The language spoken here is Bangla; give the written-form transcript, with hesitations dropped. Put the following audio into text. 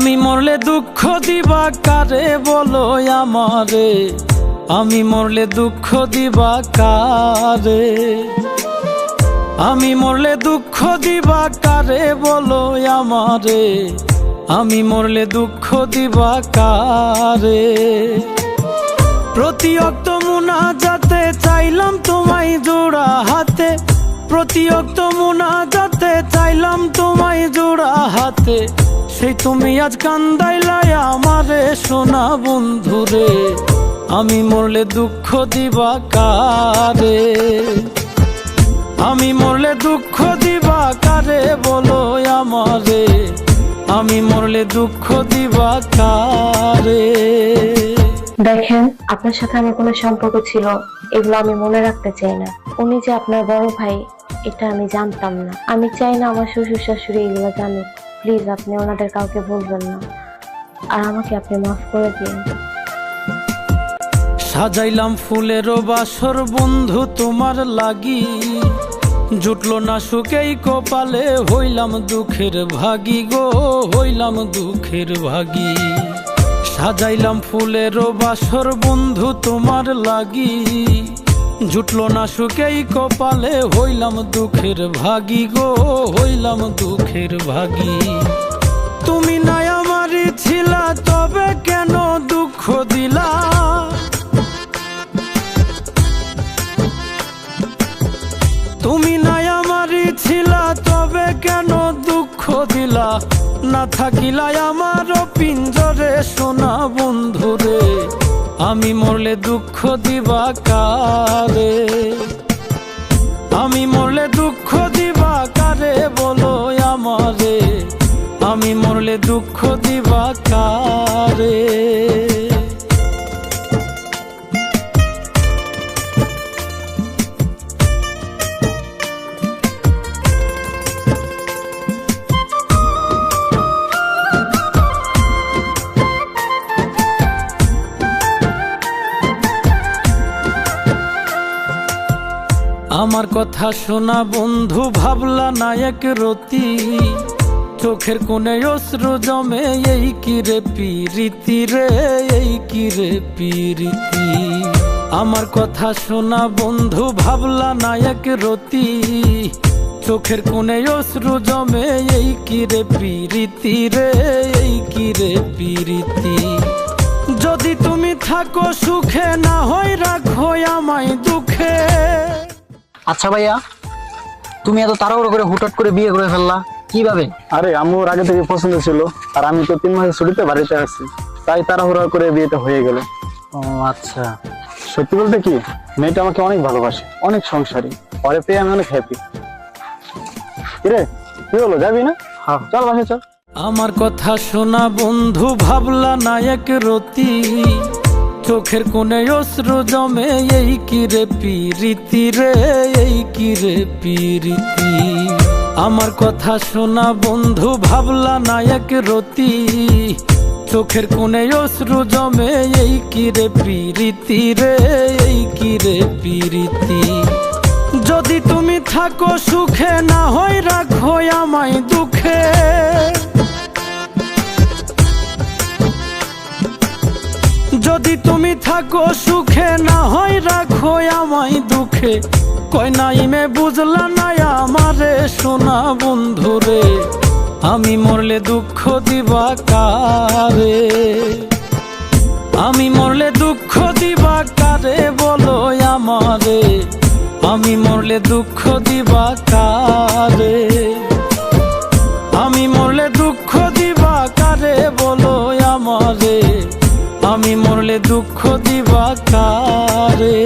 আমি মরলে দুঃখ দিবা কারে বলো আমারে, আমি মরলে দুঃখ দিবা কারে, আমি মরলে দুঃখ দিবা কারে বলো আমারে, আমি মরলে দুঃখ দিবা কারে। প্রতি অক্ত মুনাজাতে চাইলাম তোমায় জোড়া হাতে, প্রতি অক্ত মুনাজাতে চাইলাম তোমায় জোড়া হাতে, সেই তুমি আজ কান্দাইলাই আমারে সোনা বন্ধুরে, আমি মরলে দুঃখ দিবা কারে, আমি মরলে দুঃখ দিবা কারে বলো আমারে, আমি মরলে দুঃখ দিবা কারে। দেখেন, আপনার সাথে আমার কোনো সম্পর্ক ছিল এগুলো আমি মনে রাখতে চাই না। উনি যে আপনার বড় ভাই এটা আমি জানতাম না। আমি চাই না আমার শ্বশুর শাশুড়ি এগুলো জানুক। প্লিজ আপনি ওনাদের কাউকে বলবেন না, আর আমাকে আপনি মাফ করে দিন। সাজাইলাম ফুলেরও বাসর বন্ধু তোমার লাগি, জুটলো না সুখেই কপালে, হইলাম দুঃখের ভাগী গো, হইলাম দুঃখের ভাগী। সাজাইলাম ফুলেরও বাসর বন্ধু তোমার লাগি, জুটলো না সুখেই কপালে, হইলাম দুঃখের ভাগী গো, হইলাম দুঃখের ভাগী। তুমি নাই আমারই ছিলা তবে কেন দুঃখ দিলা, তুমি নাই আমারই ছিলা তবে কেন দুঃখ দিলা, না থাকিলাই আমার পিঞ্জরে সোনা বন্ধুরে, আমি মরলে দুঃখ দিবা কারে, আমি মরলে দুঃখ দিবা কারে বলো আমারে, আমি মরলে দুঃখ দিবা কারে। আমার কথা শোনা বন্ধু ভাবলা না এক রতি, চোখের কোণে অশ্রু জমে, এই কি রে পিরিতি রে, এই কি রে পিরিতি। আমার কথা শোনা বন্ধু ভাবলা না এক রতি, চোখের কোণে অশ্রু জমে, এই কি রে পিরিতি রে, এই কি রে পিরিতি। যদি তুমি থাকো সুখে না হয় রাখো আমায় দুঃখে। আচ্ছা ভাইয়া, তুমি এত তাড়াহুড়ো করে হুটহাট করে বিয়ে করে ফেললা কিভাবে? আরে আম্মুর আগে থেকে পছন্দ ছিল, আর আমি তো 3 মাসের ছুটিতে বাড়িতে আছি, তাই তাড়াহুড়া করে বিয়েটা হয়ে গেল। ও আচ্ছা। সত্যি বলতে কি, মেয়েটা আমাকে অনেক ভালোবাসে, অনেক সংসারী, পরে পেয়ে আমি অনেক হ্যাপি। কিরে কি হলো, যাবি না? হ্যাঁ চল বাসে চল। আমার কথা শোনা বন্ধু ভাবলা না এক রতি, চোখের কোণে অশ্রু জমে, এই কি রে পিরিতি রে, এই কি রে পিরিতি। আমার কথা শোনা বন্ধু ভাবলা না এক রতি, চোখের কোণে অশ্রু জমে, এই কি রে পিরিতি রে, এই কি রে পিরিতি। যদি তুমি থাকো সুখে না হয় রাখো আমায় দুঃখে, যদি তুমি থাকো সুখে না হয় রাখো আমায় দুঃখে। কই নাইমে বুঝলা না আমারে সোনা বন্ধুরে, আমি মরলে দুঃখ দিবা কারে, আমি মরলে দুঃখ দিবা কারে বলো আমারে, আমি মরলে দুঃখ দিবা কারে, আমি মরলে দুঃখ দিবা কারে বলো আমারে, আমি মরলে দুঃখ দিবা কারে।